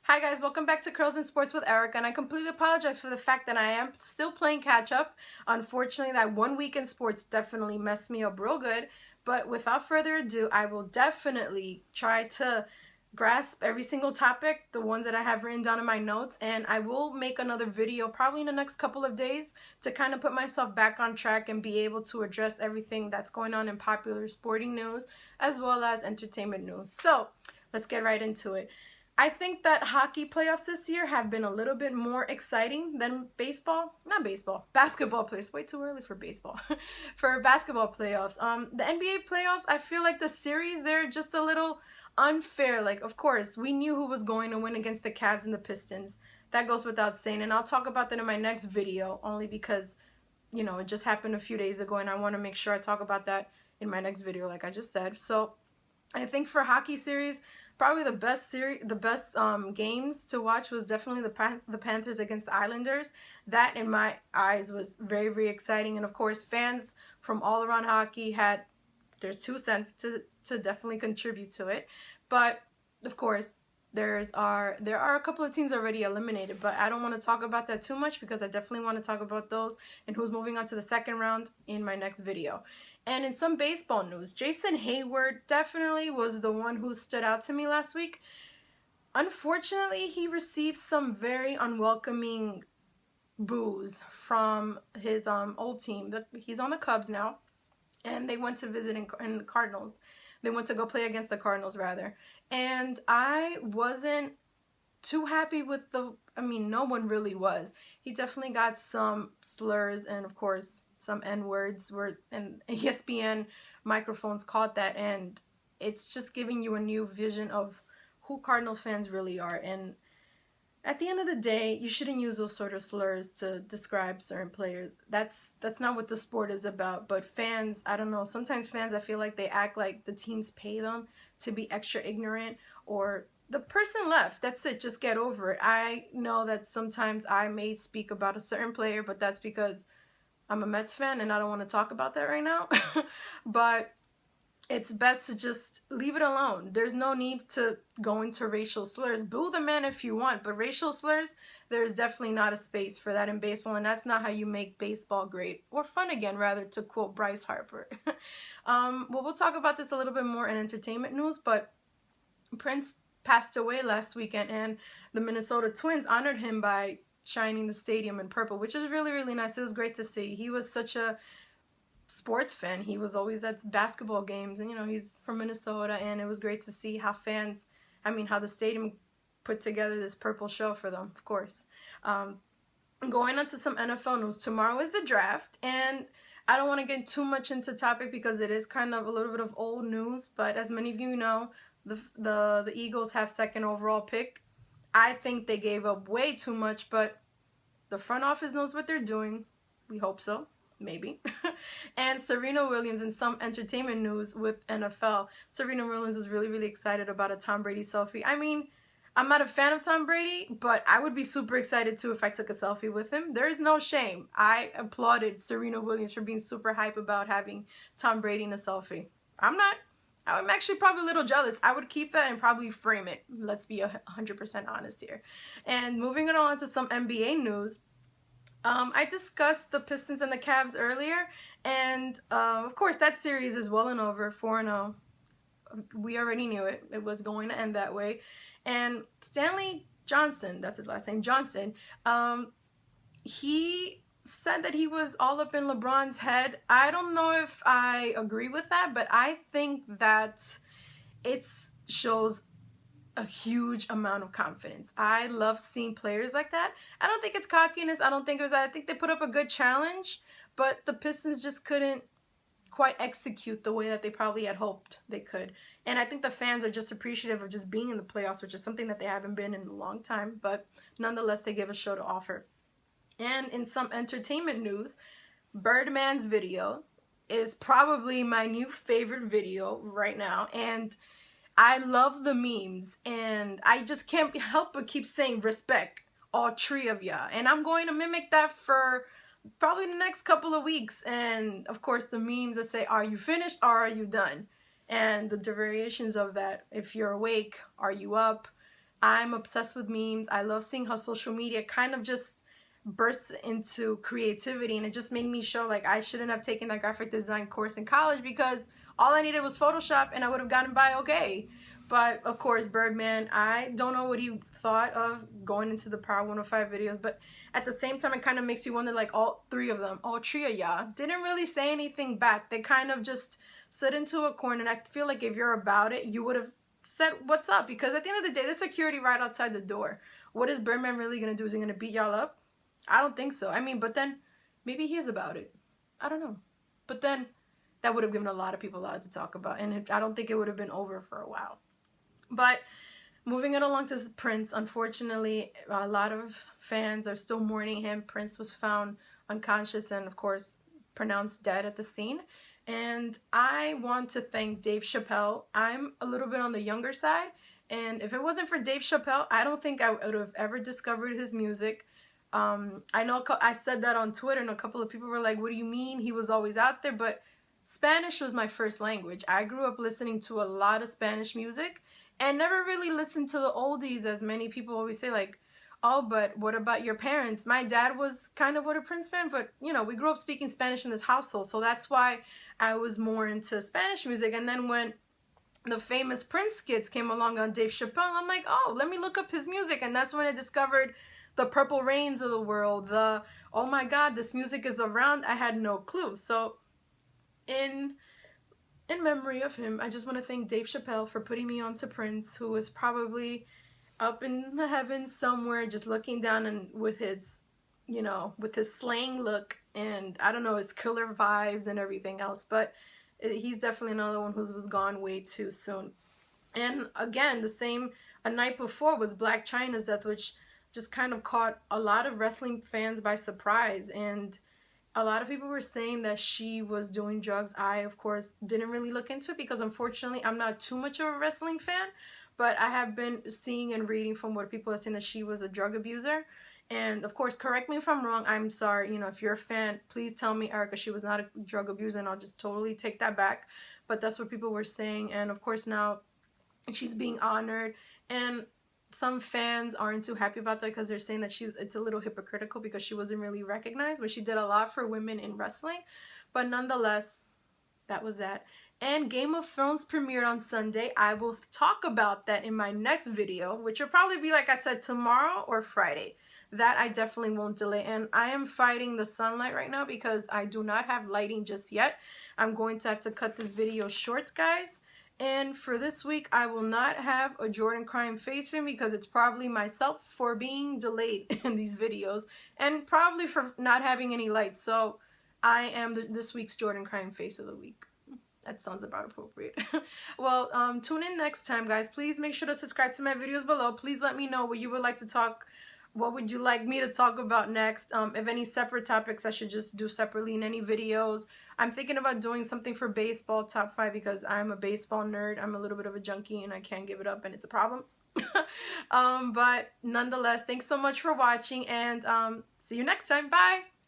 Hi guys, welcome back to Curls and Sports with Erica, and I completely apologize for the fact that I am still playing catch up. Unfortunately, that 1 week in sports definitely messed me up real good, but without further ado, I will definitely try to grasp every single topic, the ones that I have written down in my notes, and I will make another video probably in the next couple of days to kind of put myself back on track and be able to address everything that's going on in popular sporting news as well as entertainment news. So, let's get right into it. I think that hockey playoffs this year have been a little bit more exciting than baseball. Not baseball, basketball playoffs. Way too early for baseball. For basketball playoffs. The NBA playoffs, I feel like the series they're just a little unfair. Like, of course, we knew who was going to win against the Cavs and the Pistons. That goes without saying, and I'll talk about that in my next video only because it just happened a few days ago and I want to make sure I talk about that in my next video like I just said. So I think for hockey series, probably the best games to watch was definitely the Panthers against the Islanders. That, in my eyes, was very very exciting, and of course, fans from all around hockey had there's 2 cents to definitely contribute to it. But of course, there are a couple of teams already eliminated, but I don't want to talk about that too much because I definitely want to talk about those and who's moving on to the second round in my next video. And in some baseball news, Jason Hayward definitely was the one who stood out to me last week. Unfortunately, he received some very unwelcoming boos from his old team. He's on the Cubs now, and they went to visit in the Cardinals. They went to go play against the Cardinals, rather. And I wasn't too happy with no one really was. He definitely got some slurs and, of course, some N-words, and ESPN microphones caught that, and it's just giving you a new vision of who Cardinals fans really are. And at the end of the day, you shouldn't use those sort of slurs to describe certain players. That's not what the sport is about. But fans, I don't know, sometimes fans, I feel like they act like the teams pay them to be extra ignorant, or the person left. That's it. Just get over it. I know that sometimes I may speak about a certain player, but that's because I'm a Mets fan and I don't want to talk about that right now. But it's best to just leave it alone. There's no need to go into racial slurs. Boo the man if you want, but racial slurs, there's definitely not a space for that in baseball, and that's not how you make baseball great, or fun again, rather, to quote Bryce Harper. Well, we'll talk about this a little bit more in entertainment news, but Prince passed away last weekend, and the Minnesota Twins honored him by shining the stadium in purple, which is really, really nice. It was great to see. He was such a sports fan. He was always at basketball games, and he's from Minnesota, and it was great to see how how the stadium put together this purple show for them, of course. Going on to some NFL news, tomorrow is the draft, and I don't want to get too much into topic because it is kind of a little bit of old news, but as many of you know, the Eagles have second overall pick. I think they gave up way too much, but the front office knows what they're doing. We hope so. Maybe. And Serena Williams, in some entertainment news with NFL, Serena Williams is really, really excited about a Tom Brady selfie. I mean, I'm not a fan of Tom Brady, but I would be super excited too if I took a selfie with him. There is no shame. I applauded Serena Williams for being super hype about having Tom Brady in a selfie. I'm actually probably a little jealous. I would keep that and probably frame it. Let's be 100% honest here. And moving on to some NBA news. I discussed the Pistons and the Cavs earlier, and of course that series is well and over, 4-0. We already knew it. It was going to end that way. And Stanley Johnson, that's his last name, Johnson, he said that he was all up in LeBron's head. I don't know if I agree with that, but I think that it shows a huge amount of confidence. I love seeing players like that. I don't think it's cockiness. I don't think it was that. I think they put up a good challenge, but the Pistons just couldn't quite execute the way that they probably had hoped they could. And I think the fans are just appreciative of just being in the playoffs, which is something that they haven't been in a long time, but nonetheless, they give a show to offer. And in some entertainment news, Birdman's video is probably my new favorite video right now, and I love the memes, and I just can't help but keep saying respect, all three of ya. And I'm going to mimic that for probably the next couple of weeks. And of course, the memes that say, are you finished or are you done? And the variations of that, if you're awake, are you up? I'm obsessed with memes. I love seeing how social media kind of just bursts into creativity, and it just made me show like I shouldn't have taken that graphic design course in college because all I needed was Photoshop and I would have gotten by okay. But of course, Birdman, I don't know what he thought of going into the Power 105 videos, but at the same time, it kind of makes you wonder like all three of them, all three of y'all, didn't really say anything back. They kind of just slid into a corner, and I feel like if you're about it, you would have said what's up, because at the end of the day, the security right outside the door. What is Birdman really gonna do? Is he gonna beat y'all up? I don't think so. I mean, but then maybe he is about it. I don't know. But then that would have given a lot of people a lot to talk about, and I don't think it would have been over for a while. But moving it along to Prince, unfortunately, a lot of fans are still mourning him. Prince was found unconscious and, of course, pronounced dead at the scene. And I want to thank Dave Chappelle. I'm a little bit on the younger side, and if it wasn't for Dave Chappelle, I don't think I would have ever discovered his music. I know I said that on Twitter, and a couple of people were like, what do you mean? He was always out there. But Spanish was my first language. I grew up listening to a lot of Spanish music and never really listened to the oldies, as many people always say, like, oh, but what about your parents? My dad was kind of what a Prince fan, but, you know, we grew up speaking Spanish in this household, so that's why I was more into Spanish music. And then when the famous Prince skits came along on Dave Chappelle, I'm like, oh, let me look up his music. And that's when I discovered the Purple Rains of the world, the, oh my God, this music is around. I had no clue. So in memory of him, I just want to thank Dave Chappelle for putting me on to Prince, who is probably up in the heavens somewhere, just looking down and with his, you know, with his slang look and I don't know, his killer vibes and everything else. But he's definitely another one who was gone way too soon. And again, the same a night before was Black China's death, which just kind of caught a lot of wrestling fans by surprise. And a lot of people were saying that she was doing drugs. I, of course, didn't really look into it because unfortunately I'm not too much of a wrestling fan, but I have been seeing and reading from what people are saying that she was a drug abuser. And of course, correct me if I'm wrong. I'm sorry. You know, if you're a fan, please tell me, Erica, she was not a drug abuser, and I'll just totally take that back. But that's what people were saying. And of course, now she's being honored. And some fans aren't too happy about that because they're saying that it's a little hypocritical because she wasn't really recognized, but she did a lot for women in wrestling. But nonetheless, that was that. And Game of Thrones premiered on Sunday. I will talk about that in my next video, which will probably be, like I said, tomorrow or Friday. That I definitely won't delay. And I am fighting the sunlight right now because I do not have lighting just yet. I'm going to have to cut this video short, guys. And for this week, I will not have a Jordan crying face film because it's probably myself for being delayed in these videos and probably for not having any lights. So I am this week's Jordan crying face of the week. That sounds about appropriate. Well, tune in next time, guys. Please make sure to subscribe to my videos below. Please let me know what you would like to talk. What would you like me to talk about next? If any separate topics I should just do separately in any videos. I'm thinking about doing something for baseball top 5 because I'm a baseball nerd. I'm a little bit of a junkie and I can't give it up and it's a problem. But nonetheless, thanks so much for watching and see you next time. Bye!